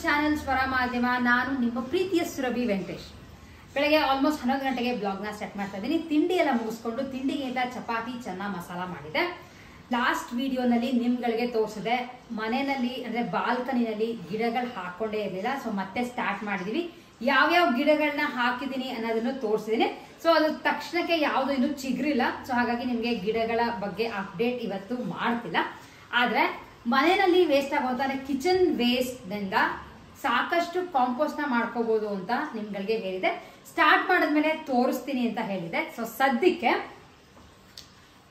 Channel ಸ್ವರ ಮಾಧ್ಯಮ. ನಾನು ನಿಮ್ಮ ಪ್ರೀತಿಯ ಸುರಭಿ ವೆಂಕಟೇಶ್. ಬೆಳಗ್ಗೆ ಆಲ್ಮೋಸ್ಟ್ 11 ಗಂಟೆಗೆ ಬ್ಲಾಗ್ನ ಸ್ಟಾರ್ಟ್ ಮಾಡ್ತಾ ಇದ್ದೀನಿ. ತಿಂಡಿ ಎಲ್ಲ ಮುಗಿಸ್ಕೊಂಡು ತಿಂಡಿಗೆ ಅಂತ ಚಪಾತಿ ಚೆನ್ನ ಮಸಾಲ ಮಾಡಿದೆ. ಲಾಸ್ಟ್ ವಿಡಿಯೋನಲ್ಲಿ ನಿಮ್ಗಳಿಗೆ ತೋರಿಸಿದೆ ಮನೆಯಲ್ಲಿ ಅಂದ್ರೆ ಬಾಲ್ಕನಿನಲ್ಲಿ ಗಿಡಗಳು ಹಾಕೊಂಡೇ ಇರಲಿಲ್ಲ. ಸೊ ಮತ್ತೆ ಸ್ಟಾರ್ಟ್ ಮಾಡಿದೀವಿ. ಯಾವ್ಯಾವ ಗಿಡಗಳನ್ನ ಹಾಕಿದೀನಿ ಅನ್ನೋದನ್ನು ತೋರಿಸಿದೀನಿ. ಸೊ ಅದು ತಕ್ಷಣಕ್ಕೆ ಯಾವ್ದು ಇನ್ನೂ ಚಿಗ್ರಿಲ್ಲ. ಸೊ ಹಾಗಾಗಿ ನಿಮ್ಗೆ ಗಿಡಗಳ ಬಗ್ಗೆ ಅಪ್ಡೇಟ್ ಇವತ್ತು ಮಾಡ್ತಿಲ್ಲ. ಆದ್ರೆ ಮನೆಯಲ್ಲಿ ವೇಸ್ಟ್ ಆಗುವಂತ ಕಿಚನ್ ವೇಸ್ಟ್ ನಿಂದ ಸಾಕಷ್ಟು ಕಾಂಪೋಸ್ಟ್ ನ ಮಾಡ್ಕೋಬಹುದು ಅಂತ ನಿಮ್ಗಳಿಗೆ ಹೇಳಿದೆ. ಸ್ಟಾರ್ಟ್ ಮಾಡಿದ್ಮೇಲೆ ತೋರಿಸ್ತೀನಿ ಅಂತ ಹೇಳಿದೆ. ಸೊ ಸದ್ಯಕ್ಕೆ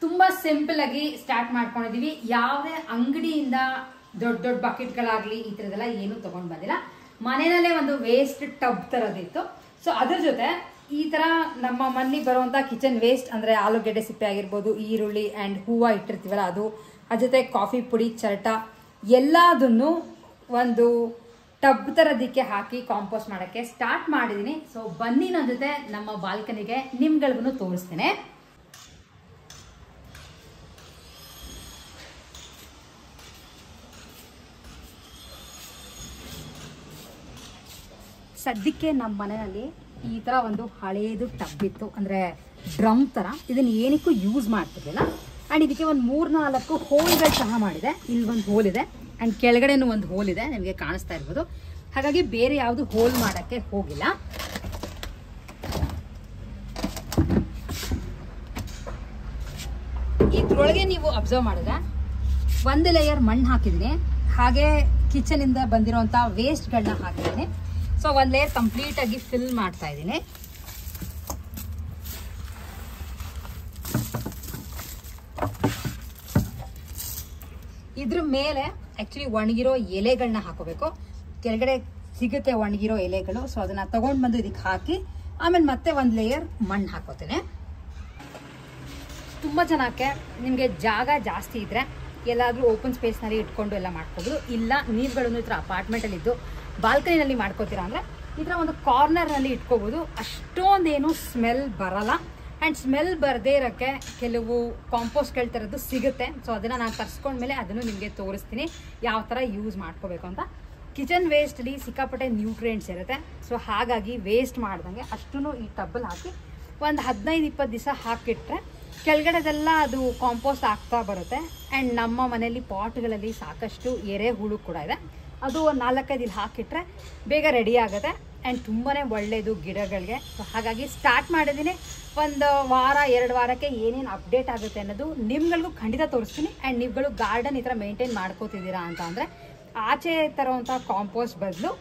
ತುಂಬಾ ಸಿಂಪಲ್ ಆಗಿ ಸ್ಟಾರ್ಟ್ ಮಾಡ್ಕೊಂಡಿದೀವಿ. ಯಾವುದೇ ಅಂಗಡಿಯಿಂದ ದೊಡ್ಡ ದೊಡ್ಡ ಬಕೆಟ್ಗಳಾಗ್ಲಿ ಈ ತರದೆಲ್ಲ ಏನು ತಗೊಂಡ್ ಬಂದಿಲ್ಲ. ಮನೆಯಲ್ಲೇ ಒಂದು ವೇಸ್ಟ್ ಟಬ್ ತರದಿತ್ತು. ಸೊ ಅದ್ರ ಜೊತೆ ಈ ತರ ನಮ್ಮ ಮನೆಯಲ್ಲಿ ಬರುವಂತ ಕಿಚನ್ ವೇಸ್ಟ್ ಅಂದ್ರೆ ಆಲೂಗೆಡ್ಡೆ ಸಿಪ್ಪೆ ಆಗಿರ್ಬೋದು, ಈರುಳ್ಳಿ ಅಂಡ್ ಹೂವು ಇಟ್ಟಿರ್ತೀವಲ್ಲ ಅದು, ಅದ್ರ ಜೊತೆ ಕಾಫಿ ಪುಡಿ, ಚರಟ ಎಲ್ಲದನ್ನು ಒಂದು ಟಬ್ ತರದಕ್ಕೆ ಹಾಕಿ ಕಾಂಪೋಸ್ಟ್ ಮಾಡಕ್ಕೆ ಸ್ಟಾರ್ಟ್ ಮಾಡಿದೀನಿ. ಸೊ ಬನ್ನಿ ನನ್ನ ಜೊತೆ ನಮ್ಮ ಬಾಲ್ಕನಿಗೆ ನಿಮ್ಗಳಿಗೂ ತೋರಿಸ್ತೇನೆ. ಸದ್ಯಕ್ಕೆ ನಮ್ಮ ಮನೆಯಲ್ಲಿ ಈ ತರ ಒಂದು ಹಳೇದು ಟಬ್ ಇತ್ತು, ಅಂದ್ರೆ ಡ್ರಮ್ ತರ. ಇದನ್ನ ಏನಕ್ಕೂ ಯೂಸ್ ಮಾಡ್ತಿರ್ಲಿಲ್ಲ. ಅಂಡ್ ಇದಕ್ಕೆ ಒಂದು 3-4 ಹೋಲ್ಗಳು ಸಹ ಮಾಡಿದೆ. ಇಲ್ಲಿ ಒಂದು ಹೋಲ್ ಇದೆ ಅಂಡ್ ಕೆಳಗಡೆನೂ ಒಂದು ಹೋಲ್ ಇದೆ, ನಿಮಗೆ ಕಾಣಿಸ್ತಾ ಇರ್ಬೋದು. ಹಾಗಾಗಿ ಬೇರೆ ಯಾವುದು ಹೋಲ್ ಮಾಡಕ್ಕೆ ಹೋಗಿಲ್ಲ. ಇದ್ರೊಳಗೆ ನೀವು ಅಬ್ಸರ್ವ್ ಮಾಡಿದ್ರೆ ಒಂದು ಲೇಯರ್ ಮಣ್ಣು ಹಾಕಿದೀನಿ, ಹಾಗೆ ಕಿಚನ್ ಇಂದ ಬಂದಿರುವಂತ ವೇಸ್ಟ್ ಗಳನ್ನ ಹಾಕಿದ್ದೀನಿ. ಸೊ ಒಂದ್ ಲೇಯರ್ ಕಂಪ್ಲೀಟ್ ಆಗಿ ಫಿಲ್ ಮಾಡ್ತಾ ಇದ್ದೀನಿ. ಇದ್ರ ಮೇಲೆ ಆಕ್ಚುಲಿ ಒಣಗಿರೋ ಎಲೆಗಳನ್ನ ಹಾಕೋಬೇಕು. ಕೆಳಗಡೆ ಸಿಗುತ್ತೆ ಒಣಗಿರೋ ಎಲೆಗಳು. ಸೊ ಅದನ್ನ ತಗೊಂಡ್ ಬಂದು ಇದಕ್ಕೆ ಹಾಕಿ ಆಮೇಲೆ ಮತ್ತೆ ಒಂದ್ ಲೇಯರ್ ಮಣ್ಣು ಹಾಕೋತೇನೆ. ತುಂಬಾ ಜನಕ್ಕೆ ನಿಮ್ಗೆ ಜಾಗ ಜಾಸ್ತಿ ಇದ್ರೆ ಎಲ್ಲಾದ್ರೂ ಓಪನ್ ಸ್ಪೇಸ್ ನಲ್ಲಿ ಇಟ್ಕೊಂಡು ಎಲ್ಲ ಮಾಡ್ಕೋಬಹುದು. ಇಲ್ಲ ನೀವುಗಳನ್ನು ಈ ತರ ಅಪಾರ್ಟ್ಮೆಂಟ್ ಅಲ್ಲಿ ಇದ್ದು ಬಾಲ್ಕನಿನಲ್ಲಿ ಮಾಡ್ಕೋತೀರಾ ಅಂದ್ರೆ ಈ ತರ ಒಂದು ಕಾರ್ನರ್ ನಲ್ಲಿ ಇಟ್ಕೋಬಹುದು. ಅಷ್ಟೊಂದೇನು ಸ್ಮೆಲ್ ಬರಲ್ಲ. ಅಂಡ್ ಸ್ಮೆಲ್ ಬರದೇ ಇರೋಕ್ಕೆ ಕೆಲವು ಕಾಂಪೋಸ್ಟ್ಗಳ ಥರದ್ದು ಸಿಗುತ್ತೆ. ಸೊ ಅದನ್ನ ನಾನು ತರಿಸ್ಕೊಂಡ್ಮೇಲೆ ಅದನ್ನು ನಿಮಗೆ ತೋರಿಸ್ತೀನಿ ಯಾವ ಥರ ಯೂಸ್ ಮಾಡ್ಕೋಬೇಕು ಅಂತ. ಕಿಚನ್ ವೇಸ್ಟಲ್ಲಿ ಸಿಕ್ಕಾಪಟ್ಟೆ ನ್ಯೂಟ್ರಿಯೆಂಟ್ಸ್ ಇರುತ್ತೆ. ಸೊ ಹಾಗಾಗಿ ವೇಸ್ಟ್ ಮಾಡ್ದಂಗೆ ಅಷ್ಟೂ ಈ ಟಬ್ಬಲ್ಲಿ ಹಾಕಿ ಒಂದು 15-20 ದಿವಸ ಹಾಕಿಟ್ರೆ ಕೆಳಗಡೆದೆಲ್ಲ ಅದು ಕಾಂಪೋಸ್ಟ್ ಆಗ್ತಾ ಬರುತ್ತೆ. ಆ್ಯಂಡ್ ನಮ್ಮ ಮನೆಯಲ್ಲಿ ಪಾಟ್ಗಳಲ್ಲಿ ಸಾಕಷ್ಟು ಎರೆಹುಳು ಕೂಡ ಇದೆ. ಅದು ಒಂದು 4-5 ಇಲ್ಲಿ ಹಾಕಿಟ್ರೆ ಬೇಗ ರೆಡಿ ಆಗುತ್ತೆ ಆ್ಯಂಡ್ ತುಂಬಾ ಒಳ್ಳೆಯದು ಗಿಡಗಳಿಗೆ. ಸೊ ಹಾಗಾಗಿ ಸ್ಟಾರ್ಟ್ ಮಾಡಿದ್ದೀನಿ. ಒಂದು ವಾರ 2 ವಾರಕ್ಕೆ ಏನೇನು ಅಪ್ಡೇಟ್ ಆಗುತ್ತೆ ಅನ್ನೋದು ನಿಮ್ಗಳಿಗೂ ಖಂಡಿತ ತೋರಿಸ್ತೀನಿ. ಆ್ಯಂಡ್ ನೀವುಗಳು ಗಾರ್ಡನ್ ಈ ಥರ ಮೇಂಟೈನ್ ಮಾಡ್ಕೋತಿದ್ದೀರಾ ಅಂತ ಅಂದರೆ ಆಚೆ ತರೋವಂಥ ಕಾಂಪೋಸ್ಟ್ ಬದಲು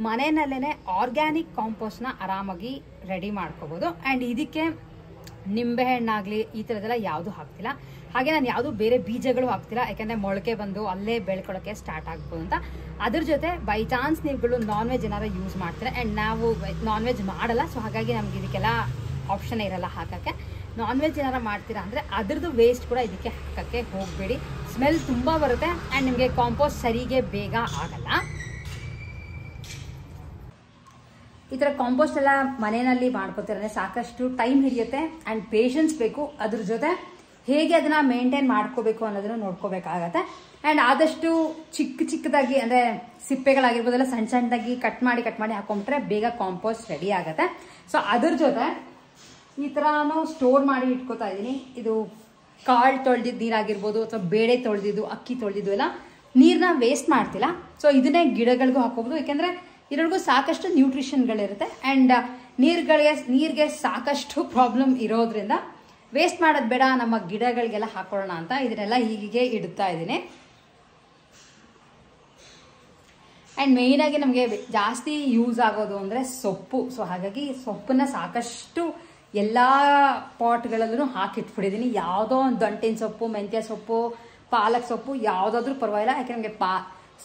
ಮನೆಯಲ್ಲೇ ಆರ್ಗ್ಯಾನಿಕ್ ಕಾಂಪೋಸ್ಟ್ನ ಆರಾಮಾಗಿ ರೆಡಿ ಮಾಡ್ಕೋಬೋದು. ಆ್ಯಂಡ್ ಇದಕ್ಕೆ ನಿಂಬೆಹಣ್ಣಾಗಲಿ ಈ ಥರದ್ದೆಲ್ಲ ಯಾವುದೂ ಹಾಕ್ತಿಲ್ಲ. ಹಾಗೆ ನಾನು ಯಾವುದೂ ಬೇರೆ ಬೀಜಗಳು ಹಾಕ್ತಿಲ್ಲ, ಯಾಕೆಂದರೆ ಮೊಳಕೆ ಬಂದು ಅಲ್ಲೇ ಬೆಳ್ಕೊಳ್ಳೋಕ್ಕೆ ಸ್ಟಾರ್ಟ್ ಆಗ್ಬೋದು ಅಂತ. ಅದ್ರ ಜೊತೆ ಬೈ ಚಾನ್ಸ್ ನೀವುಗಳು ನಾನ್ ವೆಜ್ ಏನಾರು ಯೂಸ್ ಮಾಡ್ತೀರಾ, ಆ್ಯಂಡ್ ನಾವು ನಾನ್ ವೆಜ್ ಮಾಡಲ್ಲ. ಸೊ ಹಾಗಾಗಿ ನಮ್ಗೆ ಇದಕ್ಕೆಲ್ಲ ಆಪ್ಷನ್ ಇರಲ್ಲ ಹಾಕೋಕ್ಕೆ. ನಾನ್ ವೆಜ್ ಏನಾರು ಮಾಡ್ತೀರಾ ಅಂದರೆ ಅದ್ರದ್ದು ವೇಸ್ಟ್ ಕೂಡ ಇದಕ್ಕೆ ಹಾಕೋಕ್ಕೆ ಹೋಗಬೇಡಿ. ಸ್ಮೆಲ್ ತುಂಬ ಬರುತ್ತೆ ಆ್ಯಂಡ್ ನಿಮಗೆ ಕಾಂಪೋಸ್ಟ್ ಸರಿಗೆ ಬೇಗ ಆಗಲ್ಲ. ಈ ಥರ ಕಾಂಪೋಸ್ಟ್ ಎಲ್ಲ ಮನೆಯಲ್ಲಿ ಮಾಡ್ಕೋತೀರಂದ್ರೆ ಸಾಕಷ್ಟು ಟೈಮ್ ಹಿಡಿಯುತ್ತೆ ಆ್ಯಂಡ್ ಪೇಷನ್ಸ್ ಬೇಕು. ಅದ್ರ ಜೊತೆ ಹೇಗೆ ಅದನ್ನ ಮೇಂಟೈನ್ ಮಾಡ್ಕೋಬೇಕು ಅನ್ನೋದನ್ನು ನೋಡ್ಕೋಬೇಕಾಗತ್ತೆ. ಆ್ಯಂಡ್ ಆದಷ್ಟು ಚಿಕ್ಕದಾಗಿ ಅಂದರೆ ಸಿಪ್ಪೆಗಳಾಗಿರ್ಬೋದೆಲ್ಲ ಸಣ್ಣದಾಗಿ ಕಟ್ ಮಾಡಿ ಹಾಕೊಂಡ್ರೆ ಬೇಗ ಕಾಂಪೋಸ್ಟ್ ರೆಡಿ ಆಗುತ್ತೆ. ಸೊ ಅದ್ರ ಜೊತೆ ಈ ಥರನೂ ಸ್ಟೋರ್ ಮಾಡಿ ಇಟ್ಕೋತಾ ಇದ್ದೀನಿ. ಇದು ಕಾಳು ತೊಳೆದಿದ್ದು ನೀರಾಗಿರ್ಬೋದು ಅಥವಾ ಬೇಳೆ ತೊಳೆದಿದ್ದು, ಅಕ್ಕಿ ತೊಳೆದಿದ್ದು ಎಲ್ಲ ನೀರನ್ನ ವೇಸ್ಟ್ ಮಾಡ್ತಿಲ್ಲ. ಸೊ ಇದನ್ನೇ ಗಿಡಗಳಿಗೂ ಹಾಕೋಬೋದು, ಯಾಕೆಂದರೆ ಇದರೊಳಗೂ ಸಾಕಷ್ಟು ನ್ಯೂಟ್ರಿಷನ್ಗಳಿರುತ್ತೆ. ಆ್ಯಂಡ್ ನೀರಿಗೆ ಸಾಕಷ್ಟು ಪ್ರಾಬ್ಲಮ್ ಇರೋದ್ರಿಂದ ವೇಸ್ಟ್ ಮಾಡೋದು ಬೇಡ, ನಮ್ಮ ಗಿಡಗಳಿಗೆಲ್ಲ ಹಾಕೊಳ್ಳೋಣ ಅಂತ ಇದನ್ನೆಲ್ಲ ಹೀಗೆ ಇಡ್ತಾ ಇದ್ದೀನಿ. ಆ್ಯಂಡ್ ಮೇಯ್ನಾಗಿ ನಮಗೆ ಜಾಸ್ತಿ ಯೂಸ್ ಆಗೋದು ಅಂದರೆ ಸೊಪ್ಪು. ಸೊ ಹಾಗಾಗಿ ಸೊಪ್ಪನ್ನ ಸಾಕಷ್ಟು ಎಲ್ಲ ಪಾಟ್ಗಳಲ್ಲೂ ಹಾಕಿಟ್ಬಿಟ್ಟಿದ್ದೀನಿ. ಯಾವುದೋ ಒಂದು ದಂಟಿನ ಸೊಪ್ಪು, ಮೆಂತ್ಯ ಸೊಪ್ಪು, ಪಾಲಕ್ ಸೊಪ್ಪು ಯಾವುದಾದ್ರೂ ಪರವಾಗಿಲ್ಲ. ಯಾಕೆ ನಮಗೆ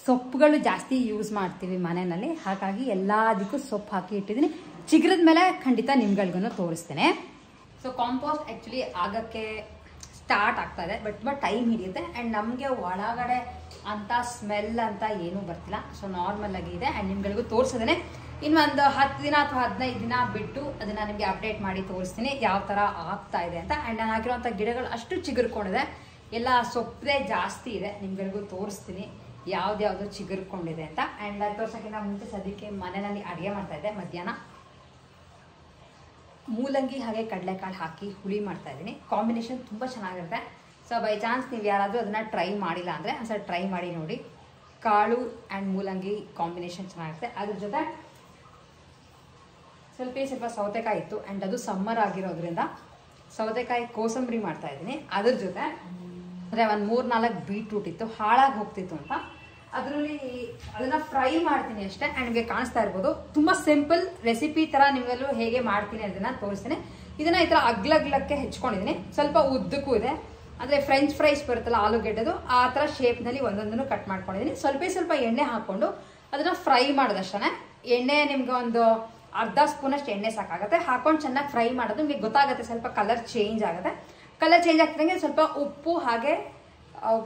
ಸೊಪ್ಪುಗಳು ಜಾಸ್ತಿ ಯೂಸ್ ಮಾಡ್ತೀವಿ ಮನೆಯಲ್ಲಿ. ಹಾಗಾಗಿ ಎಲ್ಲದಕ್ಕೂ ಸೊಪ್ಪು ಹಾಕಿ ಇಟ್ಟಿದ್ದೀನಿ. ಚಿಗ್ರದ ಮೇಲೆ ಖಂಡಿತ ನಿಮ್ಗಳಿಗೂ ತೋರಿಸ್ತೇನೆ. ಸೊ ಕಾಂಪೋಸ್ಟ್ ಆ್ಯಕ್ಚುಲಿ ಆಗೋಕ್ಕೆ ಸ್ಟಾರ್ಟ್ ಆಗ್ತಾ ಇದೆ, ಬಟ್ ಟೈಮ್ ಹಿಡಿಯುತ್ತೆ. ಆ್ಯಂಡ್ ನಮಗೆ ಒಳಗಡೆ ಅಂತ ಸ್ಮೆಲ್ ಅಂತ ಏನೂ ಬರ್ತಿಲ್ಲ. ಸೊ ನಾರ್ಮಲ್ ಆಗಿ ಇದೆ ಆ್ಯಂಡ್ ನಿಮ್ಗಳಿಗೂ ತೋರಿಸಿದ್ದೇನೆ. ಇನ್ನೊಂದು 10 ದಿನ ಅಥವಾ 15 ದಿನ ಬಿಟ್ಟು ಅದನ್ನ ನಿಮಗೆ ಅಪ್ಡೇಟ್ ಮಾಡಿ ತೋರಿಸ್ತೀನಿ ಯಾವ ಥರ ಆಗ್ತಾ ಇದೆ ಅಂತ. ಆ್ಯಂಡ್ ನಾನು ಹಾಕಿರುವಂಥ ಗಿಡಗಳು ಅಷ್ಟು ಚಿಗುರ್ಕೊಂಡಿದೆ, ಎಲ್ಲ ಸೊಪ್ಪೇ ಜಾಸ್ತಿ ಇದೆ. ನಿಮ್ಗಳಿಗೂ ತೋರಿಸ್ತೀನಿ ಯಾವ್ದ್ಯಾವ್ದು ಚಿಗುರ್ಕೊಂಡಿದೆ ಅಂತ. ಆ್ಯಂಡ್ ಅದು ತೋರ್ಸೋಕ್ಕಿಂತ ಮುಂಚೆ ಸದ್ಯಕ್ಕೆ ಮನೆಯಲ್ಲಿ ಅಡುಗೆ ಮಾಡ್ತಾಯಿದ್ದೆ. ಮಧ್ಯಾಹ್ನ ಮೂಲಂಗಿ ಹಾಗೆ ಕಡಲೆಕಾಳು ಹಾಕಿ ಹುಳಿ ಮಾಡ್ತಾಯಿದ್ದೀನಿ. ಕಾಂಬಿನೇಷನ್ ತುಂಬ ಚೆನ್ನಾಗಿರುತ್ತೆ. ಸೊ ಬೈ ಚಾನ್ಸ್ ನೀವು ಯಾರಾದರೂ ಅದನ್ನು ಟ್ರೈ ಮಾಡಿಲ್ಲ ಅಂದರೆ ಒಂದ್ಸಲ ಟ್ರೈ ಮಾಡಿ ನೋಡಿ. ಕಾಳು ಆ್ಯಂಡ್ ಮೂಲಂಗಿ ಕಾಂಬಿನೇಷನ್ ಚೆನ್ನಾಗಿರುತ್ತೆ. ಅದ್ರ ಜೊತೆ ಸ್ವಲ್ಪ ಸೌತೆಕಾಯಿ ಇತ್ತು ಆ್ಯಂಡ್ ಅದು ಸಮ್ಮರ್ ಆಗಿರೋದ್ರಿಂದ ಸೌತೆಕಾಯಿ ಕೋಸಂಬರಿ ಮಾಡ್ತಾಯಿದ್ದೀನಿ. ಅದ್ರ ಜೊತೆ ಅಂದರೆ ಒಂದು 3-4 ಬೀಟ್ರೂಟ್ ಇತ್ತು, ಹಾಳಾಗಿ ಹೋಗ್ತಿತ್ತು ಅಂತ ಅದರಲ್ಲಿ ಅದನ್ನು ಫ್ರೈ ಮಾಡ್ತೀನಿ ಅಷ್ಟೇ. ಆ್ಯಂಡ್ ನಿಮಗೆ ಕಾಣಿಸ್ತಾ ಇರ್ಬೋದು, ತುಂಬ ಸಿಂಪಲ್ ರೆಸಿಪಿ ಥರ ನಿಮಗೆಲ್ಲೂ ಹೇಗೆ ಮಾಡ್ತೀನಿ ಅದನ್ನು ತೋರಿಸ್ತೀನಿ. ಇದನ್ನು ಈ ಥರ ಅಗ್ಲಕ್ಕೆ ಹೆಚ್ಕೊಂಡಿದ್ದೀನಿ. ಸ್ವಲ್ಪ ಉದ್ದಕ್ಕೂ ಇದೆ, ಅಂದರೆ ಫ್ರೆಂಚ್ ಫ್ರೈಸ್ ಬರುತ್ತಲ್ಲ ಆಲೂಗೆಡ್ಡೆದು, ಆ ಥರ ಶೇಪ್ನಲ್ಲಿ ಒಂದೊಂದನ್ನು ಕಟ್ ಮಾಡ್ಕೊಂಡಿದ್ದೀನಿ. ಸ್ವಲ್ಪ ಎಣ್ಣೆ ಹಾಕ್ಕೊಂಡು ಅದನ್ನು ಫ್ರೈ ಮಾಡೋದಷ್ಟೇ. ಎಣ್ಣೆ ನಿಮ್ಗೆ ಒಂದು ಅರ್ಧ ಸ್ಪೂನಷ್ಟು ಎಣ್ಣೆ ಸಾಕಾಗುತ್ತೆ. ಹಾಕೊಂಡು ಚೆನ್ನಾಗಿ ಫ್ರೈ ಮಾಡೋದು ನಿಮಗೆ ಗೊತ್ತಾಗುತ್ತೆ. ಸ್ವಲ್ಪ ಕಲರ್ ಚೇಂಜ್ ಆಗುತ್ತೆ. ಕಲರ್ ಚೇಂಜ್ ಆಗ್ತಿದ್ದಂಗೆ ಸ್ವಲ್ಪ ಉಪ್ಪು ಹಾಗೆ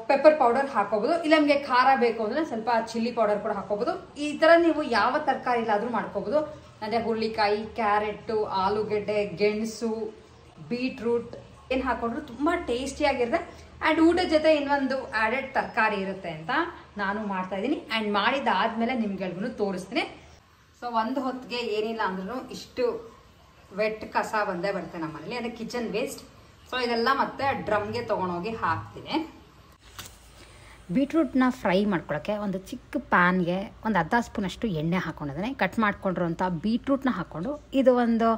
ಪೆಪ್ಪರ್ ಪೌಡರ್ ಹಾಕೋಬೋದು. ಇಲ್ಲ ನಿಮಗೆ ಖಾರ ಬೇಕು ಅಂದರೆ ಸ್ವಲ್ಪ ಚಿಲ್ಲಿ ಪೌಡರ್ ಕೂಡ ಹಾಕೋಬೋದು. ಈ ಥರ ನೀವು ಯಾವ ತರಕಾರಿ ಇಲ್ಲಾದರೂ ಮಾಡ್ಕೋಬೋದು. ಅಂದರೆ ಹುರುಳಿಕಾಯಿ, ಕ್ಯಾರೆಟು, ಆಲೂಗೆಡ್ಡೆ, ಗೆಣಸು, ಬೀಟ್ರೂಟ್ ಏನು ಹಾಕೊಂಡ್ರು ತುಂಬ ಟೇಸ್ಟಿಯಾಗಿರುತ್ತೆ. ಆ್ಯಂಡ್ ಊಟದ ಜೊತೆ ಇನ್ನೊಂದು ಆ್ಯಡೆಡ್ ತರಕಾರಿ ಇರುತ್ತೆ ಅಂತ ನಾನು ಮಾಡ್ತಾಯಿದ್ದೀನಿ. ಆ್ಯಂಡ್ ಮಾಡಿದ್ದಾದಮೇಲೆ ನಿಮ್ಗೆಲ್ಗೂ ತೋರಿಸ್ತೀನಿ. ಸೊ ಒಂದು ಹೊತ್ತಿಗೆ ಏನಿಲ್ಲ ಅಂದ್ರೂ ಇಷ್ಟು ವೆಟ್ ಕಸ ಬಂದೇ ಬರುತ್ತೆ ನಮ್ಮ ಮನೇಲಿ, ಅಂದರೆ ಕಿಚನ್ ವೇಸ್ಟ್. ಸೊ ಇದೆಲ್ಲ ಮತ್ತೆ ಡ್ರಮ್ಗೆ ತೊಗೊಂಡೋಗಿ ಹಾಕ್ತೀನಿ. ಬೀಟ್ರೂಟ್ನ ಫ್ರೈ ಮಾಡ್ಕೊಳ್ಳೋಕ್ಕೆ ಒಂದು ಚಿಕ್ಕ ಪ್ಯಾನ್ಗೆ ಒಂದು ಅರ್ಧ ಸ್ಪೂನಷ್ಟು ಎಣ್ಣೆ ಹಾಕ್ಕೊಂಡಿದ್ದೀನಿ. ಕಟ್ ಮಾಡ್ಕೊಂಡಿರೋಂಥ ಬೀಟ್ರೂಟ್ನ ಹಾಕ್ಕೊಂಡು ಇದು ಒಂದು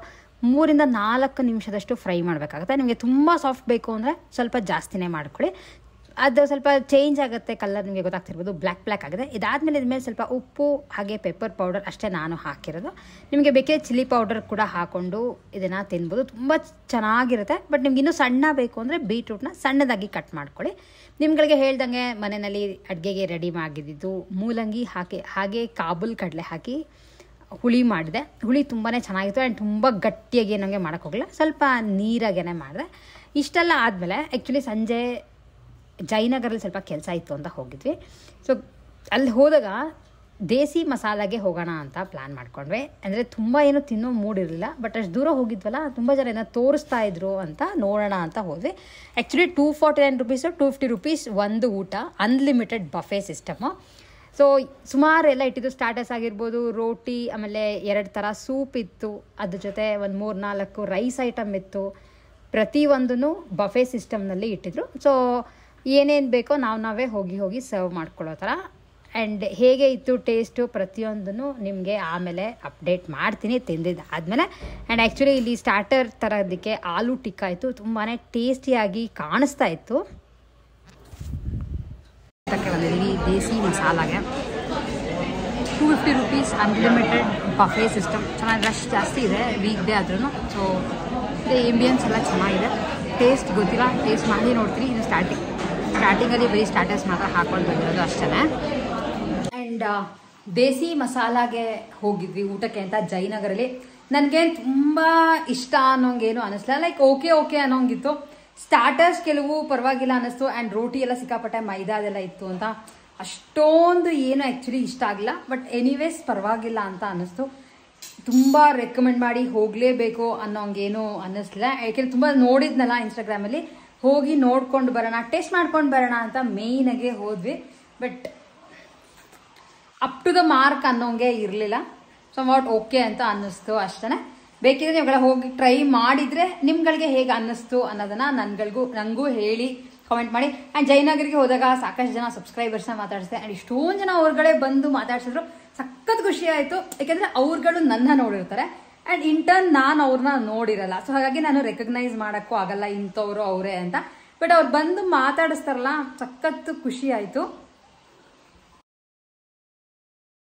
3-4 ನಿಮಿಷದಷ್ಟು ಫ್ರೈ ಮಾಡಬೇಕಾಗುತ್ತೆ. ನಿಮಗೆ ತುಂಬ ಸಾಫ್ಟ್ ಬೇಕು ಅಂದರೆ ಸ್ವಲ್ಪ ಜಾಸ್ತಿನೇ ಮಾಡ್ಕೊಳ್ಳಿ. ಅದು ಸ್ವಲ್ಪ ಚೇಂಜ್ ಆಗುತ್ತೆ ಕಲರ್, ನಿಮಗೆ ಗೊತ್ತಾಗ್ತಿರ್ಬೋದು, ಬ್ಲ್ಯಾಕ್ ಆಗಿದೆ. ಇದಾದಮೇಲೆ ಇದ್ಮೇಲೆ ಸ್ವಲ್ಪ ಉಪ್ಪು ಹಾಗೆ ಪೆಪ್ಪರ್ ಪೌಡರ್ ಅಷ್ಟೇ ನಾನು ಹಾಕಿರೋದು. ನಿಮಗೆ ಬೇಕೇ ಚಿಲ್ಲಿ ಪೌಡರ್ ಕೂಡ ಹಾಕ್ಕೊಂಡು ಇದನ್ನು ತಿನ್ಬೋದು, ತುಂಬ ಚೆನ್ನಾಗಿರುತ್ತೆ. ಬಟ್ ನಿಮ್ಗೆ ಇನ್ನೂ ಸಣ್ಣ ಬೇಕು ಅಂದರೆ ಬೀಟ್ರೂಟ್ನ ಸಣ್ಣದಾಗಿ ಕಟ್ ಮಾಡ್ಕೊಳ್ಳಿ. ನಿಮ್ಗಳಿಗೆ ಹೇಳ್ದಂಗೆ ಮನೆಯಲ್ಲಿ ಅಡುಗೆಗೆ ರೆಡಿ ಆಗಿದ್ದು ಮೂಲಂಗಿ ಹಾಗೆ ಕಾಬೂಲ್ ಕಡಲೆ ಹಾಕಿ ಹುಳಿ ಮಾಡಿದೆ. ಹುಳಿ ತುಂಬಾ ಚೆನ್ನಾಗಿತ್ತು ಆ್ಯಂಡ್ ತುಂಬ ಗಟ್ಟಿಯಾಗಿ ನನಗೆ ಮಾಡೋಕ್ಕೋಗಲ್ಲ, ಸ್ವಲ್ಪ ನೀರಾಗೇ ಮಾಡಿದೆ. ಇಷ್ಟೆಲ್ಲ ಆದಮೇಲೆ ಆ್ಯಕ್ಚುಲಿ ಸಂಜೆ ಜಯನಗರಲ್ಲಿ ಸ್ವಲ್ಪ ಕೆಲಸ ಇತ್ತು ಅಂತ ಹೋಗಿದ್ವಿ. ಸೊ ಅಲ್ಲಿ ಹೋದಾಗ ದೇಸಿ ಮಸಾಲಾಗೆ ಹೋಗೋಣ ಅಂತ ಪ್ಲ್ಯಾನ್ ಮಾಡ್ಕೊಂಡ್ವಿ. ಅಂದರೆ ತುಂಬ ಏನು ತಿನ್ನೋ ಮೂಡ್ ಇರಲಿಲ್ಲ, ಬಟ್ ಅಷ್ಟು ದೂರ ಹೋಗಿದ್ವಲ್ಲ, ತುಂಬ ಜನ ಏನೋ ತೋರಿಸ್ತಾ ಇದ್ರು ಅಂತ ನೋಡೋಣ ಅಂತ ಹೋದ್ವಿ. ಆ್ಯಕ್ಚುಲಿ 249 ರೂಪೀಸು, 250 ರೂಪೀಸ್ ಒಂದು ಊಟ, ಅನ್ಲಿಮಿಟೆಡ್ ಬಫೆ ಸಿಸ್ಟಮು. ಸೊ ಸುಮಾರು ಎಲ್ಲ ಇಟ್ಟಿದ್ದು, ಸ್ಟಾರ್ಟರ್ಸ್ ಆಗಿರ್ಬೋದು, ರೋಟಿ, ಆಮೇಲೆ 2 ಥರ ಸೂಪ್ ಇತ್ತು, ಅದ್ರ ಜೊತೆ ಒಂದು 3-4 ರೈಸ್ ಐಟಮ್ ಇತ್ತು. ಪ್ರತಿಯೊಂದೂ ಬಫೆ ಸಿಸ್ಟಮ್ನಲ್ಲಿ ಇಟ್ಟಿದ್ರು. ಸೊ ಏನೇನು ಬೇಕೋ ನಾವೇ ಹೋಗಿ ಸರ್ವ್ ಮಾಡ್ಕೊಳ್ಳೋ ಥರ. ಆ್ಯಂಡ್ ಹೇಗೆ ಇತ್ತು ಟೇಸ್ಟು ಪ್ರತಿಯೊಂದನ್ನು ನಿಮಗೆ ಆಮೇಲೆ ಅಪ್ಡೇಟ್ ಮಾಡ್ತೀನಿ ತಿಂದಿದ್ದು ಆದಮೇಲೆ. ಆ್ಯಂಡ್ ಆ್ಯಕ್ಚುಲಿ ಇಲ್ಲಿ ಸ್ಟಾರ್ಟರ್ ತರೋದಕ್ಕೆ ಆಲೂ ಟಿಕ್ಕಾ ಇತ್ತು, ತುಂಬಾ ಟೇಸ್ಟಿಯಾಗಿ ಕಾಣಿಸ್ತಾ ಇತ್ತು. ಬಂದಿದ್ದೀವಿ ದೇಸಿ ಮಸಾಲಾಗೆ, 250 ರೂಪೀಸ್ ಅನ್ಲಿಮಿಟೆಡ್ ಬಫೆ ಸಿಸ್ಟಮ್. ಚೆನ್ನಾಗಿ ರಶ್ ಜಾಸ್ತಿ ಇದೆ ವೀಕ್ ಡೇ ಆದ್ರೂ. ಸೊ ಆಂಬಿಯನ್ಸ್ ಎಲ್ಲ ಚೆನ್ನಾಗಿದೆ. ಟೇಸ್ಟ್ ಗೊತ್ತಿಲ್ಲ, ಟೇಸ್ಟ್ ಮಾಡಿ ನೋಡ್ತೀನಿ. ಇದು ಸ್ಟಾರ್ಟಿಂಗಲ್ಲಿ ಬರೀ ಸ್ಟಾರ್ಟರ್ಸ್ ಮಾತ್ರ ಹಾಕೊಂಡು ಬಂದಿರೋದು ಅಷ್ಟೇ. ಆ್ಯಂಡ್ ದೇಸಿ ಮಸಾಲಾಗೆ ಹೋಗಿದ್ವಿ ಊಟಕ್ಕೆ ಅಂತ ಜಯನಗರಲ್ಲಿ. ನನಗೆ ತುಂಬ ಇಷ್ಟ ಅನ್ನೋಂಗೇನು ಅನ್ನಿಸ್ಲಿಲ್ಲ, ಲೈಕ್ ಓಕೆ ಅನ್ನೋಂಗಿತ್ತು. ಸ್ಟಾರ್ಟರ್ಸ್ ಕೆಲವು ಪರವಾಗಿಲ್ಲ ಅನ್ನಿಸ್ತು. ಆ್ಯಂಡ್ ರೋಟಿ ಎಲ್ಲ ಸಿಕ್ಕಾಪಟ್ಟೆ ಮೈದಾ ಅದೆಲ್ಲ ಇತ್ತು ಅಂತ ಅಷ್ಟೊಂದು ಏನು ಆ್ಯಕ್ಚುಲಿ ಇಷ್ಟ ಆಗಿಲ್ಲ. ಬಟ್ ಎನಿವೇಸ್ ಪರವಾಗಿಲ್ಲ ಅಂತ ಅನ್ನಿಸ್ತು. ತುಂಬ ರೆಕಮೆಂಡ್ ಮಾಡಿ ಹೋಗಲೇಬೇಕು ಅನ್ನೋಂಗೇನು ಅನ್ನಿಸ್ಲಿಲ್ಲ. ಯಾಕೆಂದ್ರೆ ತುಂಬ ನೋಡಿದ್ನಲ್ಲ ಇನ್ಸ್ಟಾಗ್ರಾಮಲ್ಲಿ, ಹೋಗಿ ನೋಡ್ಕೊಂಡು ಬರೋಣ, ಟೇಸ್ಟ್ ಮಾಡ್ಕೊಂಡು ಬರೋಣ ಅಂತ ಮೇಯ್ನಾಗೆ ಹೋದ್ವಿ. But up to the mark ಅನ್ನೋಂಗೆ ಇರಲಿಲ್ಲ. ಸೊ ವಾಟ್ ಓಕೆ ಅಂತ ಅನ್ನಿಸ್ತು ಅಷ್ಟೇ. ಬೇಕಿದ್ರೆ ನೀವುಗಳ ಹೋಗಿ ಟ್ರೈ ಮಾಡಿದರೆ ನಿಮ್ಗಳಿಗೆ ಹೇಗೆ ಅನ್ನಿಸ್ತು ಅನ್ನೋದನ್ನು ನನಗೂ ಹೇಳಿ ಕಾಮೆಂಟ್ ಮಾಡಿ. ಆ್ಯಂಡ್ ಜಯನಗರಿಗೆ ಹೋದಾಗ ಸಾಕಷ್ಟು ಜನ ಸಬ್ಸ್ಕ್ರೈಬರ್ಸ್ನ ಮಾತಾಡಿಸಿದೆ. ಆ್ಯಂಡ್ ಇಷ್ಟೊಂದು ಜನ ಅವ್ರಗಳೇ ಬಂದು ಮಾತಾಡ್ಸಿದ್ರು, ಸಖತ್ ಖುಷಿ ಆಯಿತು. ಯಾಕೆಂದರೆ ಅವ್ರುಗಳು ನನ್ನ ನೋಡಿರ್ತಾರೆ ಆ್ಯಂಡ್ ಇಂಟರ್ನ್ ನಾನು ಅವ್ರನ್ನ ನೋಡಿರಲ್ಲ. ಸೊ ಹಾಗಾಗಿ ನಾನು ರೆಕಗ್ನೈಸ್ ಮಾಡೋಕ್ಕೂ ಆಗಲ್ಲ ಇಂಥವ್ರು ಅವರೇ ಅಂತ. ಬಟ್ ಅವ್ರು ಬಂದು ಮಾತಾಡಿಸ್ತಾರಲ್ಲ, ಸಖತ್ತು ಖುಷಿ ಆಯಿತು.